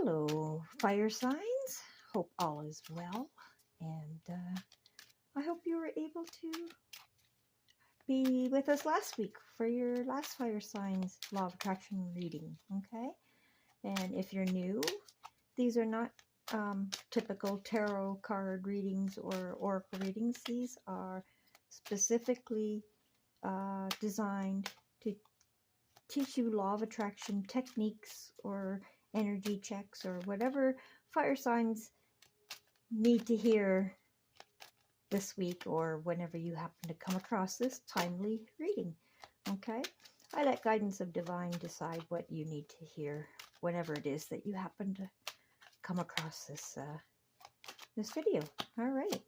Hello, fire signs. Hope all is well. And I hope you were able to be with us last week for your last fire signs law of attraction reading. Okay. And if you're new, these are not typical tarot card readings or oracle readings. These are specifically designed to teach you law of attraction techniques or energy checks or whatever fire signs need to hear this week or whenever you happen to come across this timely reading. Okay, I let guidance of divine decide what you need to hear whenever it is that you happen to come across this video. All right,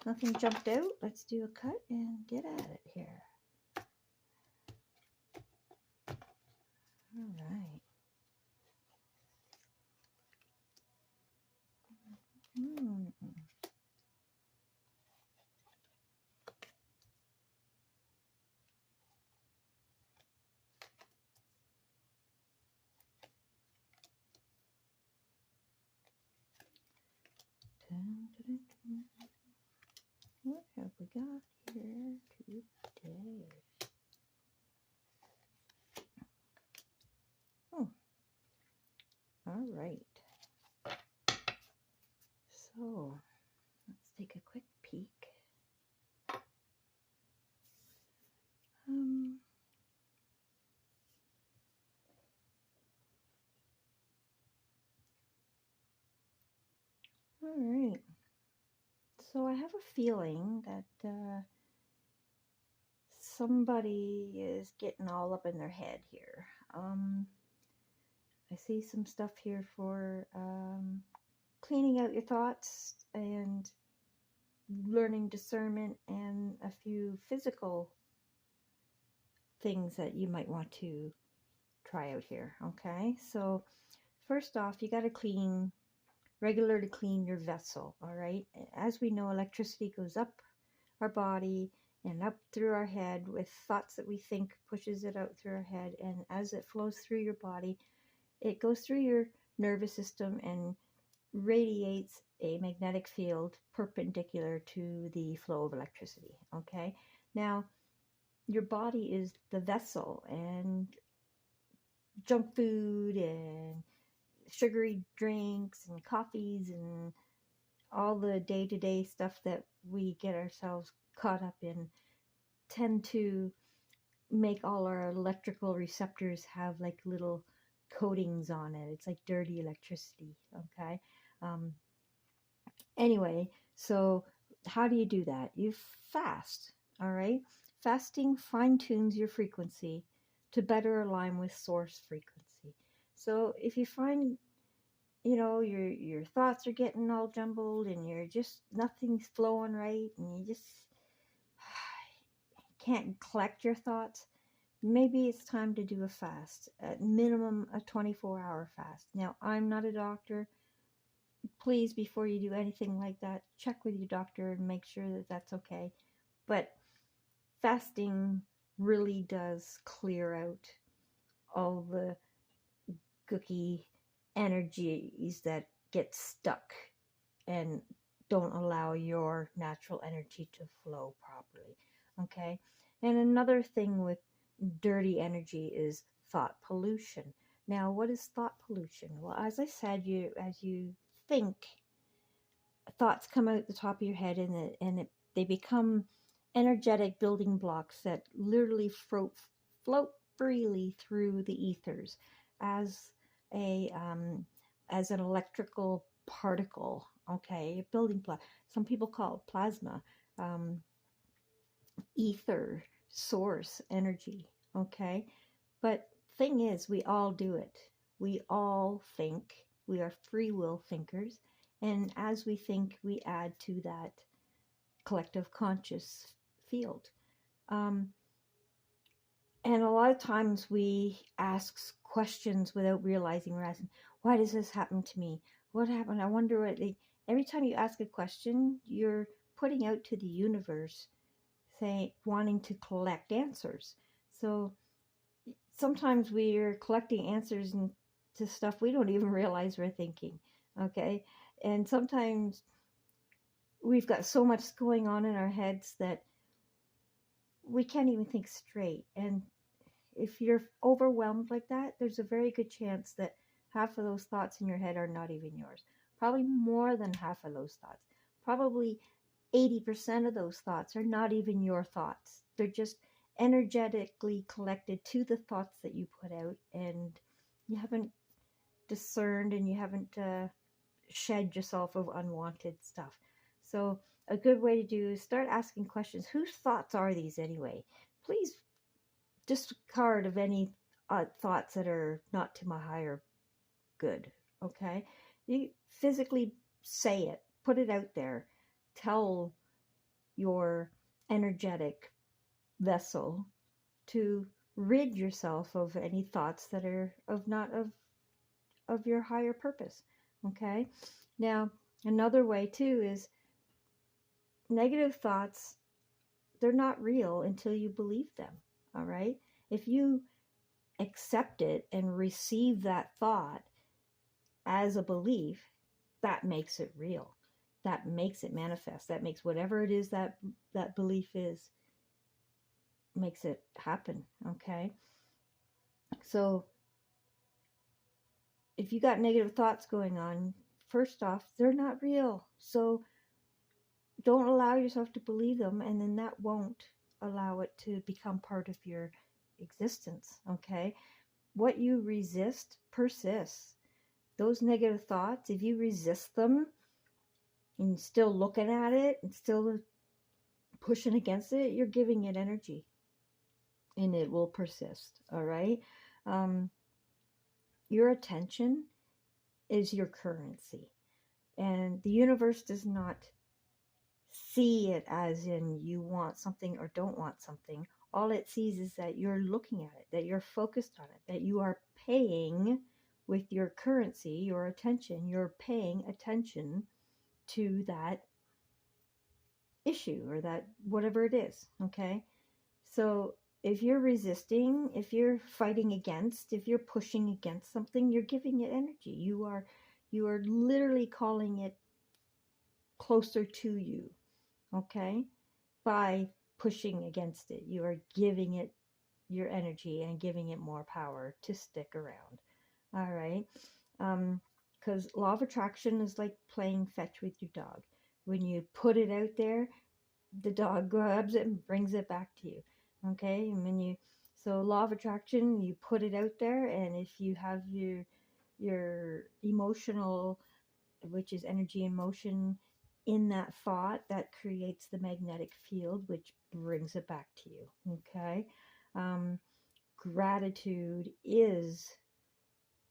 nothing jumped out. Let's do a cut and get at it here. All right. What have we got here today? Oh, all right. So let's take a quick peek. All right. So I have a feeling that somebody is getting all up in their head here. I see some stuff here for cleaning out your thoughts and learning discernment and a few physical things that you might want to try out here. Okay, so first off, you got to regularly clean your vessel. All right, as we know, electricity goes up our body and up through our head with thoughts that we think, pushes it out through our head, and as it flows through your body, it goes through your nervous system and radiates a magnetic field perpendicular to the flow of electricity. Okay, now your body is the vessel, and junk food and sugary drinks and coffees and all the day-to-day stuff that we get ourselves caught up in tend to make all our electrical receptors have like little coatings on it. It's like dirty electricity. Okay. Anyway, so how do you do that? You fast. All right. Fasting fine-tunes your frequency to better align with source frequency. So if you find, you know, your thoughts are getting all jumbled and you're just, nothing's flowing right, and you just can't collect your thoughts, maybe it's time to do a fast, at minimum a 24-hour fast. Now, I'm not a doctor. Please, before you do anything like that, check with your doctor and make sure that that's okay. But fasting really does clear out all the gooky energies that get stuck and don't allow your natural energy to flow properly. Okay? And another thing with dirty energy is thought pollution. Now, what is thought pollution? Well, as I said, as you think, thoughts come out the top of your head, and they become energetic building blocks that literally float freely through the ethers as an electrical particle. Okay, a building block. Some people call it plasma, ether, source, energy. Okay, but thing is, we all do it. We all think. We are free will thinkers, and as we think, we add to that collective conscious field. And a lot of times we ask questions without realizing we're asking, why does this happen to me? What happened? I wonder what every time you ask a question, you're putting out to the universe, wanting to collect answers. So sometimes we're collecting answers and to stuff we don't even realize we're thinking. Okay. And sometimes we've got so much going on in our heads that we can't even think straight. And if you're overwhelmed like that, there's a very good chance that half of those thoughts in your head are not even yours. Probably more than half of those thoughts. Probably 80% of those thoughts are not even your thoughts. They're just energetically collected to the thoughts that you put out, and you haven't discerned and you haven't shed yourself of unwanted stuff. So a good way to do is start asking questions. Whose thoughts are these anyway? Please discard of any thoughts that are not to my higher good. Okay, you physically say it, put it out there, tell your energetic vessel to rid yourself of any thoughts that are of not of your higher purpose. Okay, now another way too is negative thoughts, they're not real until you believe them. All right, if you accept it and receive that thought as a belief, that makes it real. That makes it manifest. That makes whatever it is that that belief is, makes it happen. Okay. So if you got negative thoughts going on, first off, they're not real. So don't allow yourself to believe them, and then that won't allow it to become part of your existence. Okay. What you resist persists. Those negative thoughts, if you resist them and still looking at it and still pushing against it, you're giving it energy and it will persist. All right. Um, your attention is your currency, and the universe does not see it as in you want something or don't want something. All it sees is that you're looking at it, that you're focused on it, that you are paying with your currency, your attention, you're paying attention to that issue or that whatever it is. Okay. So if you're resisting, if you're fighting against, if you're pushing against something, you're giving it energy. You are literally calling it closer to you. Okay. By pushing against it, you are giving it your energy and giving it more power to stick around. All right. Because law of attraction is like playing fetch with your dog. When you put it out there, the dog grabs it and brings it back to you. Okay. And when you, so law of attraction, you put it out there, and if you have your emotional, which is energy and motion, in that thought, that creates the magnetic field, which brings it back to you. Okay. um, Gratitude is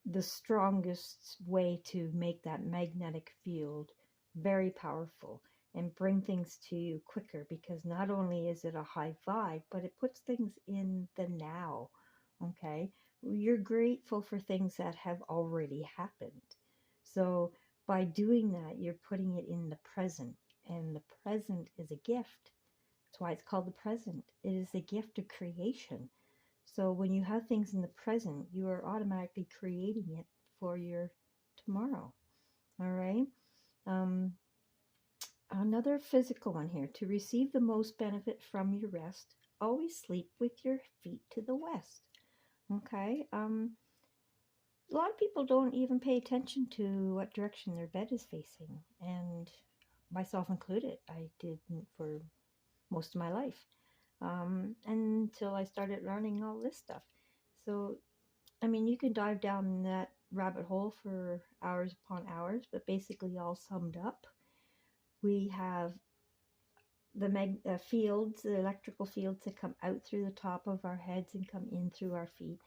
the strongest way to make that magnetic field very powerful and bring things to you quicker, because not only is it a high vibe, but it puts things in the now. Okay. You're grateful for things that have already happened. So by doing that, you're putting it in the present, and the present is a gift. That's why it's called the present. It is the gift of creation. So when you have things in the present, you are automatically creating it for your tomorrow. All right. Um, Another physical one here. To receive the most benefit from your rest, always sleep with your feet to the west. Okay. A lot of people don't even pay attention to what direction their bed is facing, and myself included. I didn't for most of my life, until I started learning all this stuff. So I mean, you can dive down that rabbit hole for hours upon hours, but basically, all summed up, we have the fields, the electrical fields that come out through the top of our heads and come in through our feet.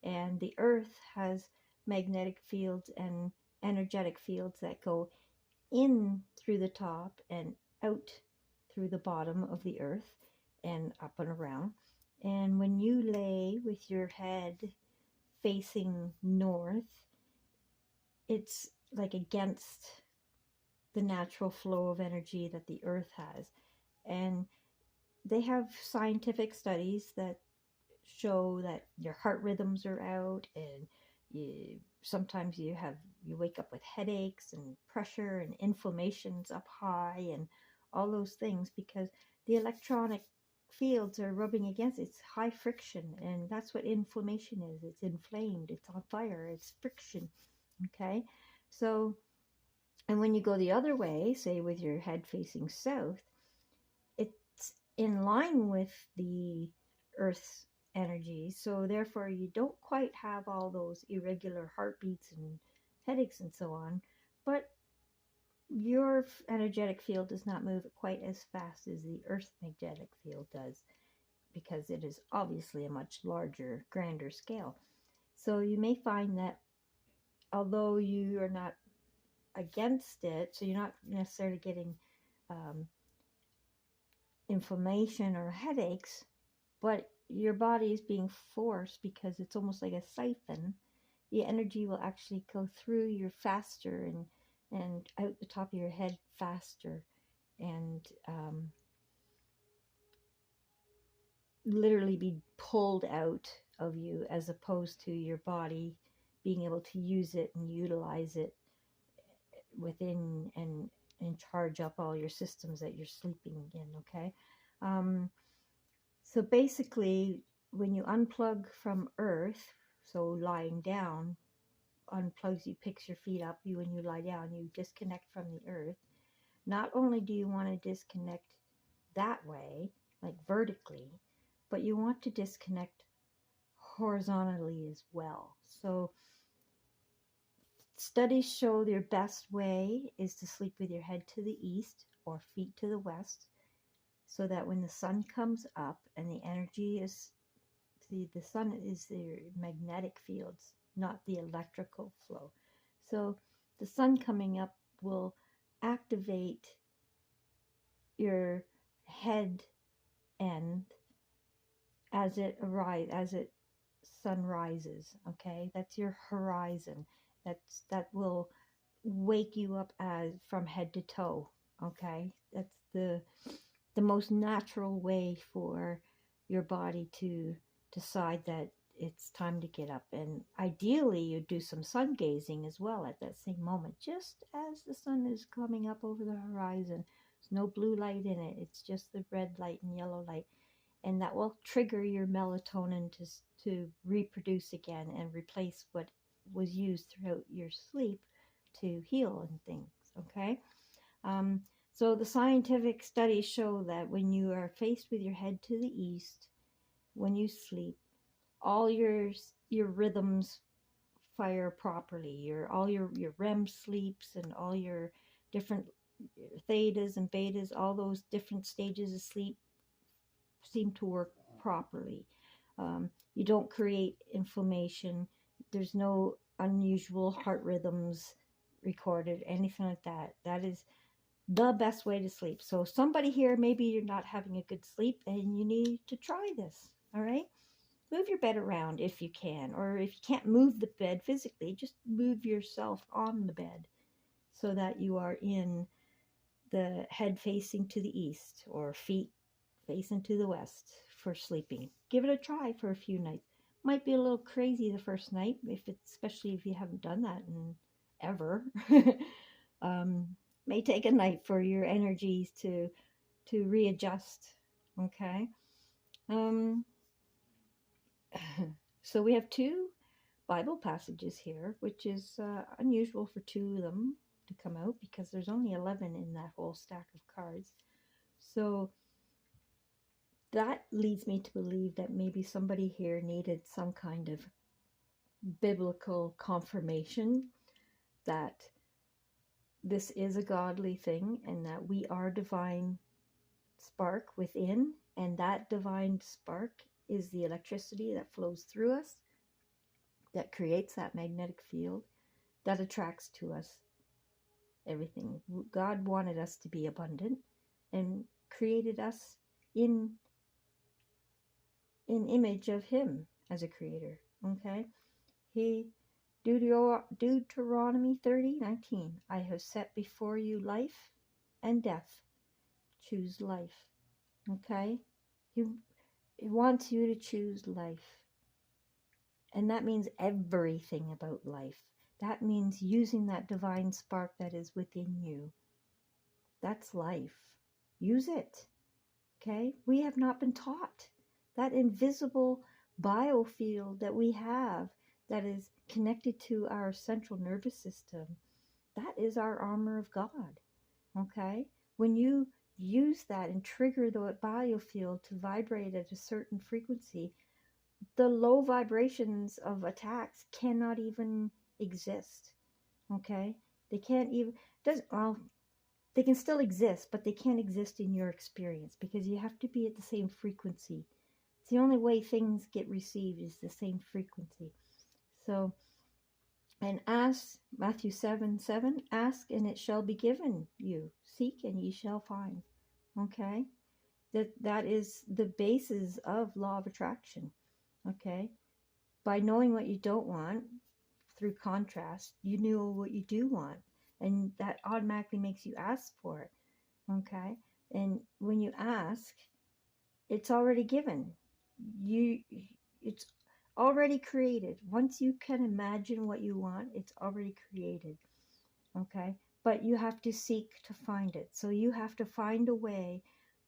And the earth has magnetic fields and energetic fields that go in through the top and out through the bottom of the earth and up and around. And when you lay with your head facing north, it's like against the natural flow of energy that the earth has. And they have scientific studies that show that your heart rhythms are out and Sometimes you wake up with headaches and pressure and inflammations up high and all those things because the electronic fields are rubbing against it. It's high friction, and that's what inflammation is. It's inflamed, it's on fire, it's friction. Okay, so, and when you go the other way, say with your head facing south, it's in line with the Earth's energy. So therefore, you don't quite have all those irregular heartbeats and headaches and so on. But your energetic field does not move quite as fast as the Earth's magnetic field does, because it is obviously a much larger, grander scale. So you may find that although you are not against it, so you're not necessarily getting inflammation or headaches, but your body is being forced because it's almost like a siphon. The energy will actually go through you faster and out the top of your head faster, and literally be pulled out of you, as opposed to your body being able to use it and utilize it within and charge up all your systems that you're sleeping in. Okay, so basically, when you unplug from Earth, so lying down unplugs you, picks your feet up, you when you lie down, you disconnect from the Earth. Not only do you want to disconnect that way, like vertically, but you want to disconnect horizontally as well. So studies show your best way is to sleep with your head to the east or feet to the west, so that when the sun comes up and the energy is, see, the sun is the magnetic fields, not the electrical flow. So the sun coming up will activate your head end as it sun rises. Okay, that's your horizon. That will wake you up as from head to toe. Okay, that's the most natural way for your body to decide that it's time to get up. And ideally, you do some sun gazing as well at that same moment, just as the sun is coming up over the horizon. There's no blue light in it, it's just the red light and yellow light. And that will trigger your melatonin to reproduce again and replace what was used throughout your sleep to heal and things. Okay. So the scientific studies show that when you are faced with your head to the east, when you sleep, all your rhythms fire properly. All your REM sleeps and all your different thetas and betas, all those different stages of sleep seem to work properly. You don't create inflammation. There's no unusual heart rhythms recorded, anything like that. That is the best way to sleep. So somebody here, maybe you're not having a good sleep and you need to try this. All right, move your bed around if you can, or if you can't move the bed physically, just move yourself on the bed so that you are in the head facing to the east or feet facing to the west for sleeping. Give it a try for a few nights. Might be a little crazy the first night, especially if you haven't done that in ever. May take a night for your energies to readjust. Okay. So we have two Bible passages here, which is unusual for two of them to come out because there's only 11 in that whole stack of cards. So that leads me to believe that maybe somebody here needed some kind of biblical confirmation that this is a godly thing and that we are divine spark within, and that divine spark is the electricity that flows through us, that creates that magnetic field, that attracts to us everything. God wanted us to be abundant and created us in image of him as a creator. Okay, Deuteronomy 30:19, I have set before you life and death, choose life. Okay, he wants you to choose life. And that means everything about life. That means using that divine spark that is within you. That's life. Use it. Okay? We have not been taught. That invisible biofield that we have that is connected to our central nervous system, that is our armor of God. Okay? When you use that and trigger the biofield to vibrate at a certain frequency, the low vibrations of attacks cannot even exist. Okay? They can't even, doesn't, well, they can still exist, but they can't exist in your experience because you have to be at the same frequency. It's the only way things get received is the same frequency. So, and ask, Matthew 7:7, ask and it shall be given you. Seek and ye shall find. Okay? That is the basis of law of attraction. Okay? By knowing what you don't want through contrast, you know what you do want. And that automatically makes you ask for it. Okay? And when you ask, it's already given. It's already created. Once you can imagine what you want, it's already created. Okay? But you have to seek to find it. So you have to find a way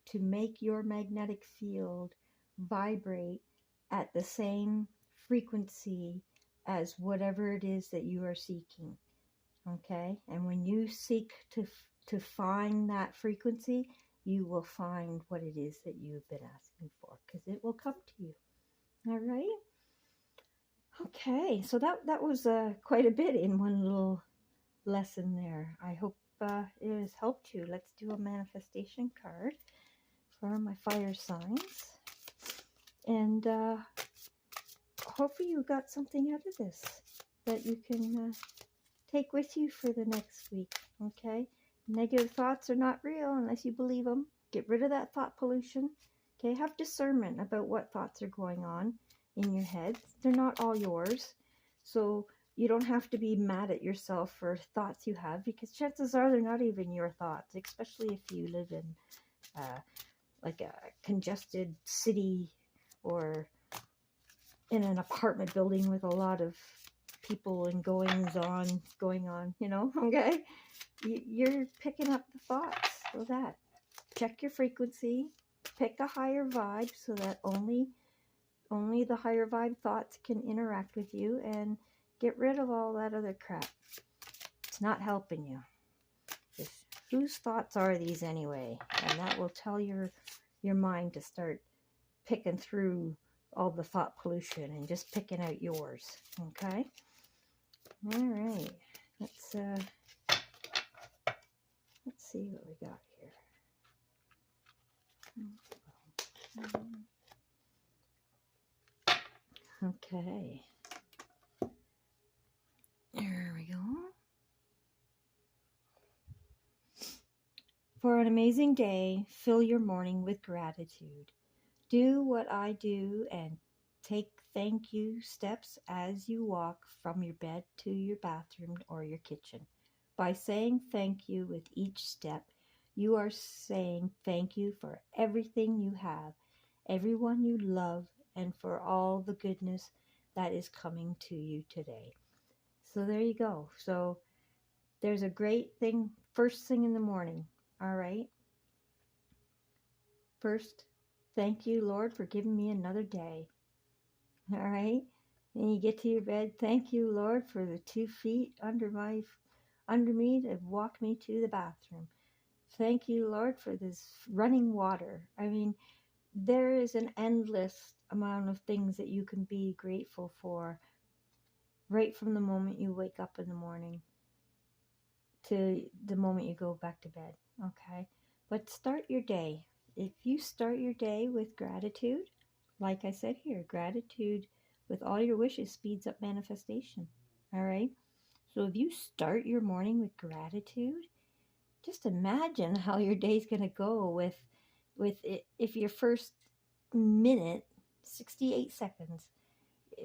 to make your magnetic field vibrate at the same frequency as whatever it is that you are seeking. Okay? And when you seek to find that frequency, you will find what it is that you've been asking for, because it will come to you. All right? Okay, so that was quite a bit in one little lesson there. I hope it has helped you. Let's do a manifestation card for my fire signs. And hopefully you got something out of this that you can take with you for the next week. Okay? Negative thoughts are not real unless you believe them. Get rid of that thought pollution. Okay? Have discernment about what thoughts are going on in your head. They're not all yours. So you don't have to be mad at yourself for thoughts you have, because chances are they're not even your thoughts, especially if you live in like a congested city or in an apartment building with a lot of people and going on, okay? You're picking up the thoughts. So that, check your frequency, pick a higher vibe so that only the higher vibe thoughts can interact with you, and get rid of all that other crap. It's not helping you. Just, whose thoughts are these anyway? And that will tell your mind to start picking through all the thought pollution and just picking out yours. Okay? All right. Let's see what we got here. Okay. There we go. For an amazing day, fill your morning with gratitude. Do what I do and take thank you steps as you walk from your bed to your bathroom or your kitchen. By saying thank you with each step, you are saying thank you for everything you have, everyone you love, and for all the goodness that is coming to you today. So there you go. So there's a great thing first thing in the morning. All right. First, thank you, Lord, for giving me another day. All right. Then you get to your bed. Thank you, Lord, for the 2 feet under me to walk me to the bathroom. Thank you, Lord, for this running water. I mean, there is an endless amount of things that you can be grateful for right from the moment you wake up in the morning to the moment you go back to bed. Okay. But start your day. If you start your day with gratitude, like I said here, gratitude with all your wishes speeds up manifestation. All right. So if you start your morning with gratitude, just imagine how your day's going to go with it. If your first minute, 68 seconds,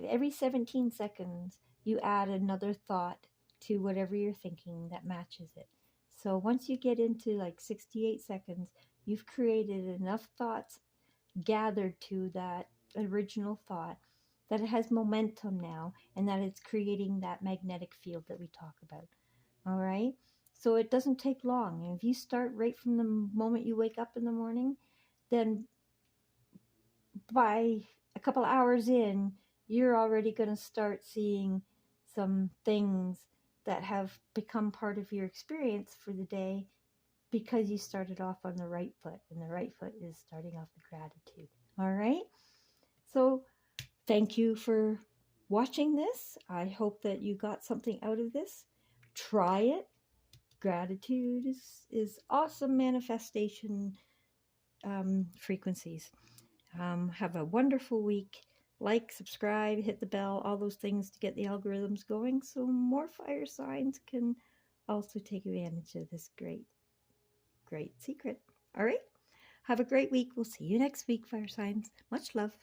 every 17 seconds, you add another thought to whatever you're thinking that matches it. So once you get into like 68 seconds, you've created enough thoughts gathered to that original thought that it has momentum now, and that it's creating that magnetic field that we talk about. All right. So it doesn't take long. And if you start right from the moment you wake up in the morning, then by a couple hours in, you're already going to start seeing some things that have become part of your experience for the day because you started off on the right foot, and the right foot is starting off with gratitude. All right. So thank you for watching this. I hope that you got something out of this. Try it. Gratitude is awesome manifestation frequencies. Have a wonderful week. Like, subscribe, hit the bell, all those things to get the algorithms going so more fire signs can also take advantage of this great, great secret. All right. Have a great week. We'll see you next week, fire signs. Much love.